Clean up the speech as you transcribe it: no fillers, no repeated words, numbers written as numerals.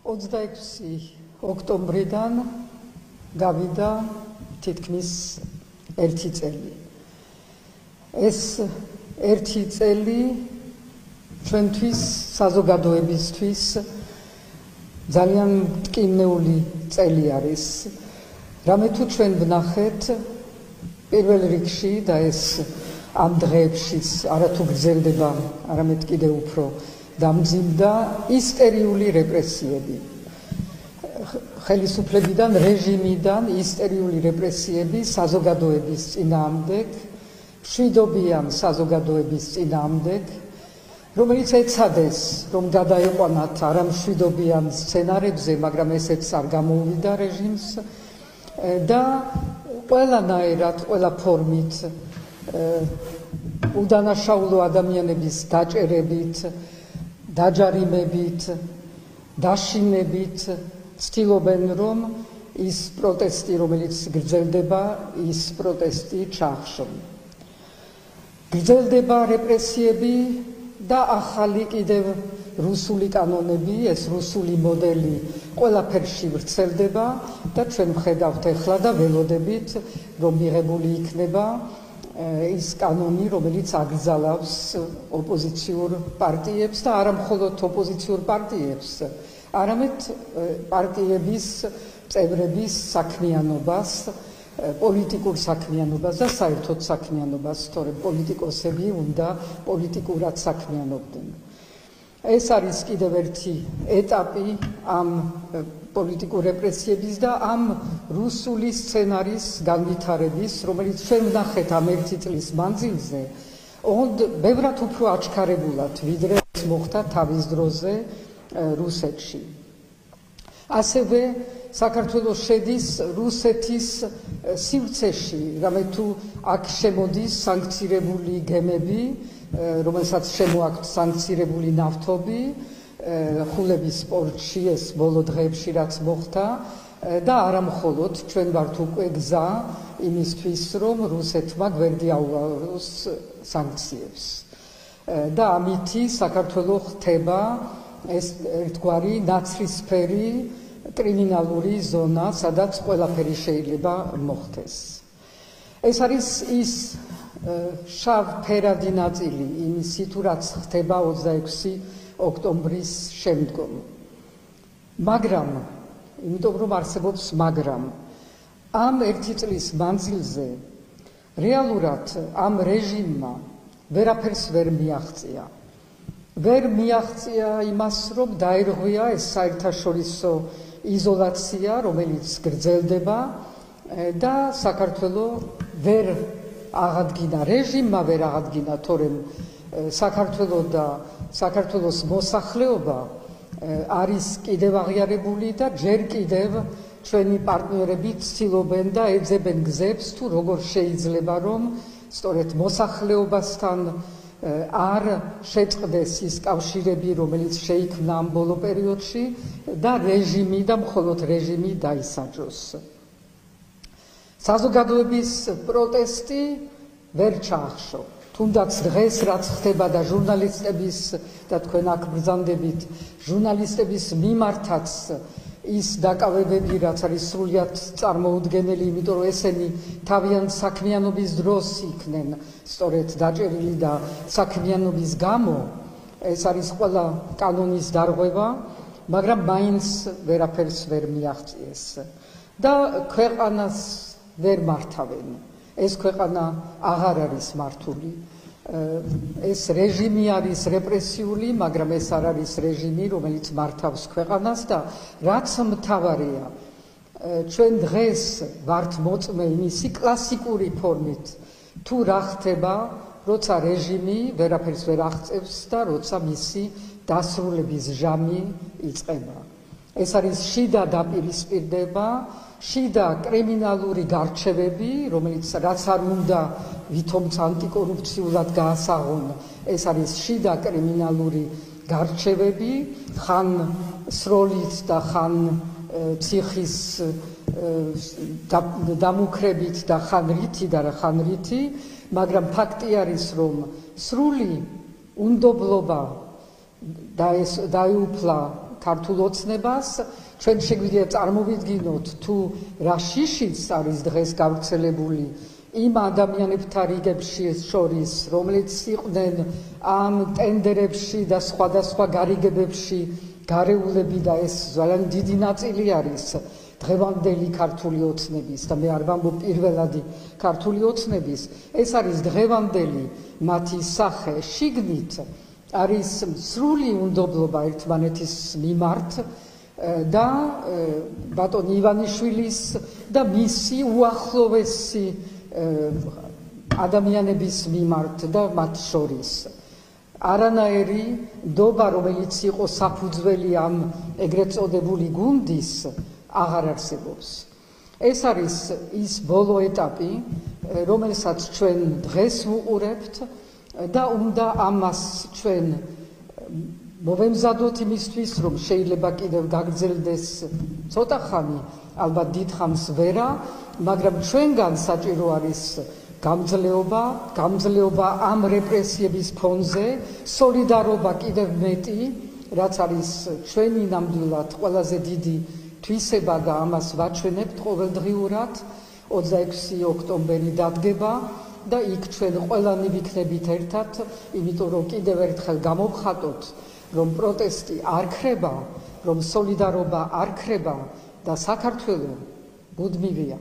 26 ოქტომბრიდან გავიდა თითქმის 1 წელი. ეს 1 წელი ჩვენთვის საზოგადოებისთვის ძალიან მტკივნეული წელი არის. რამე თუ ჩვენ ვნახეთ პირველ რიგში და ეს ამ დღეებშიც არათუ გრძელდება, არამედ კიდევ უფრო დამძიმდა ისტერიული რეპრესიები. ხელისუფლებიდან, რეჟიმიდან ისტერიული რეპრესიები საზოგადოების წინააღმდეგ, მშვიდობიან საზოგადოების წინააღმდეგ, რომელიც ეცადეს, რომ გადაეყვანათ არამშვიდობიან სცენარებზე, მაგრამ ესეც არ გამოუვიდა რეჟიმს და ყველანაირად, ყველა ფორმით უდანაშაულო ადამიანების დაჭერებით, დაჯარიმებით, დაშინებით ცდილობენ, რომ ის პროტესტი, რომელიც გრძელდება, ის პროტესტი ჩაახშონ. გრძელდება რეპრესიები და ახალი კიდევ რუსული კანონები, ეს რუსული მოდელი ყველაფერში ვრცელდება და ჩვენ ვხედავთ ახლა და ველოდებით, რომ მიღებული იქნება ის კანონი, რომელიც აგრძალავს ოპოზიციურ პარტიებს და არა მხოლოდ ოპოზიციურ პარტიებს, არამედ პარტიების წევრების საქმიანობას, პოლიტიკურ საქმიანობას და საერთოდ საქმიანობას, თორემ პოლიტიკოსები უნდა პოლიტიკურად საქმიანობდნენ. ეს არის კიდევ ერთი ეტაპი ამ პოლიტიკურ რეპრესიების და ამ რუსული სცენარის განვითარების, რომელიც ჩვენ ვნახეთ ამ 1 წლის მანძილზე, ბევრად უფრო აჩქარებულად, ვიდრე მოხდა თავის დროზე რუსეთში. ასევე საქართველოს შედის რუსეთის სივრცეში, რამე თუ აქ შემოდის სანქცირებული გემები, რომელსაც შემოაქვთ სანქცირებული ნავთობი, ხულების პორტში ეს ბოლო დღეებში რაც მოხდა და არა მხოლოდ ჩვენ ვართ უკვე გზა იმისთვის, რომ რუსეთმა გვერდი აუვაროს სანქციებს. და ამითი საქართველოს ხდება ეს ერთგვარი ნაცრისფერი კრიმინალური ზონა, სადაც ყველაფერი შეიძლება მოხდეს. ეს არის ის შავ-ფერადი ნაწილი იმისი, თუ რაც ხდება 26 ოქტომბრის შემდგომ. მაგრამ, იმიტომ რომ არსებობს მაგრამ, ამ 1 წლის მანძილზე რეალურად ამ რეჟიმმა ვერაფერს ვერ მიაღწია. ვერ მიაღწია იმას, რომ დაერღვია ეს საერთაშორისო იზოლაცია, რომელიც გრძელდება და საქართველოს ვერ აღადგინა, რეჟიმმა ვერ აღადგინა, თორემ საქართველოს და საქართველოს მოსახლეობა არის კიდევ აღიარებული და ჯერ კიდევ ჩვენი პარტნიორები ცდილობენ და ეძებენ გზებს, თუ როგორ შეიძლება, რომ სწორედ მოსახლეობასთან არ შეწყდეს ის კავშირები, რომელიც შეიქმნა ამ ბოლო პერიოდში და რეჟიმი და მხოლოდ რეჟიმი დაისაჯოს. საზოგადოების პროტესტი ვერ ჩაახშო. თუნდაც დღეს რაც ხდება და ჟურნალისტების და თქვენ აქ ბრძანდებით ჟურნალისტების მიმართაც ის დაკავებები, რაც არის სრულიად წარმოუდგენელი, იმიტომ რომ ესენი თავიანთ საქმიანობის დროს იქნენ სწორედ დაჭერილი და საქმიანობის გამო ეს არის ყველა კანონის დარღვევა, მაგრამ მაინც ვერაფერს ვერ მიაღწიეს და ქვეყანას ვერ მართავენ. ეს ქვეყანა აღარ არის მართული. ეს რეჟიმი არის რეპრესიული, მაგრამ ეს არ არის რეჟიმი, რომელიც მართავს ქვეყანას და რაც მთავარია, ჩვენ დღეს ვართ მოწმე იმისი კლასიკური ფორმით, თუ რა ხდება, როცა რეჟიმი ვერაფერს ვერ აღწევს და როცა მისი დასრულების ჟამი იწყება. ეს არის შიდა დაპირისპირდება, შიდა კრიმინალური გარჩევები, რომელიც რაც არ უნდა ვითომც ანტიკორუფციულად გაასაღონ, ეს არის შიდა კრიმინალური გარჩევები, ხან სროლით და ხან ციხის დამუქრებით და ხან რითი და ხან რითი, მაგრამ ფაქტი არის, რომ სრული უნდობლობა დაეუფლა ქართულ ოცნებას, ჩვენ შეგვიძლია წარმოვიდგინოთ თუ რა შიშიც არის დღეს გავრცელებული იმ ადამიანებთან რიგებში შორის, რომლებიც იყვნენ ამ ტენდერებში და სხვადასხვა გარიგებებში გარეულები და ეს ძალიან დიდი ნაწილი არის დღევანდელი ქართული ოცნების და მე არ ვამბობ პირველადი ქართული ოცნების, ეს არის დღევანდელი მათი სახე, შიგნით არის სრული უნდობლობა ერთმანეთის მიმართ და ბატონ ივანიშვილის და მისი უახლოვესი ადამიანების მიმართ და მათ შორის. არანაირი ნდობა, რომელიც იყო საფუძველი ამ ეგრეთ წოდებული გუნდის, აღარ არსებობს. ეს არის ის ბოლო ეტაპი, რომელსაც ჩვენ დღეს ვუყურებთ და უნდა ამას ჩვენ მოვემზადოთ იმისთვის, რომ შეიძლება კიდევ გაგრძელდეს ცოტა ხანი, ალბათ დიდ ხანს ვერა, მაგრამ ჩვენგან საჭირო არის გამძლეობა ამ რეპრესიების ფონზე, სოლიდარობა კიდევ მეტი, რაც არის ჩვენი ნამდვილად ყველაზე დიდი თვისება და ამას ვაჩვენებთ ყოველდღიურად. 26 ოქტომბერი დადგება და იქ ჩვენ ყველანი ვიქნებით ერთად, იმიტომ რომ კიდევ ერთხელ გამოვხატოთ, რომ პროტესტი არ ქრება, რომ სოლიდარობა არ ქრება და საქართველო მუდმივია.